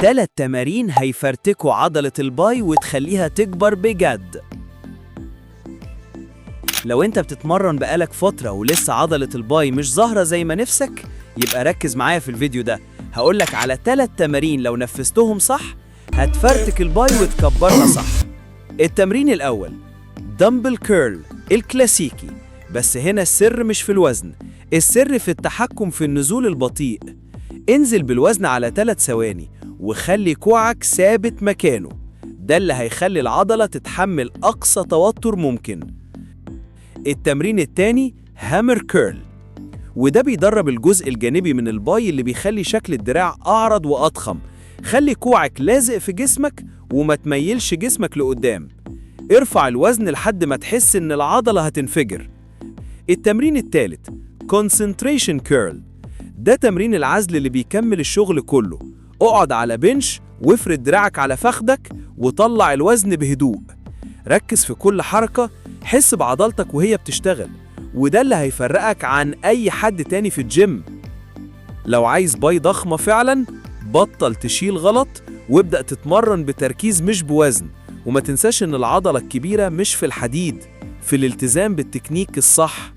3 تمارين هيفرتكوا عضلة الباي وتخليها تكبر بجد. لو انت بتتمرن بقالك فترة ولسه عضلة الباي مش ظاهرة زي ما نفسك، يبقى ركز معايا في الفيديو ده. هقولك على 3 تمارين لو نفذتهم صح هتفرتك الباي وتكبرها صح. التمرين الأول دمبل كيرل الكلاسيكي، بس هنا السر مش في الوزن، السر في التحكم في النزول البطيء. انزل بالوزن على 3 ثواني وخلي كوعك ثابت مكانه، ده اللي هيخلي العضلة تتحمل أقصى توتر ممكن. التمرين التاني هامر كيرل، وده بيدرب الجزء الجانبي من الباي اللي بيخلي شكل الدراع أعرض وأضخم. خلي كوعك لازق في جسمك وما تميلش جسمك لقدام. ارفع الوزن لحد ما تحس إن العضلة هتنفجر. التمرين التالت concentration curl، ده تمرين العزل اللي بيكمل الشغل كله. اقعد على بنش وافرد دراعك على فخدك وطلع الوزن بهدوء. ركز في كل حركة، حس بعضلتك وهي بتشتغل، وده اللي هيفرقك عن أي حد تاني في الجيم. لو عايز باي ضخمة فعلا، بطل تشيل غلط وابدأ تتمرن بتركيز مش بوزن. وما تنساش إن العضلة الكبيرة مش في الحديد، في الالتزام بالتكنيك الصح.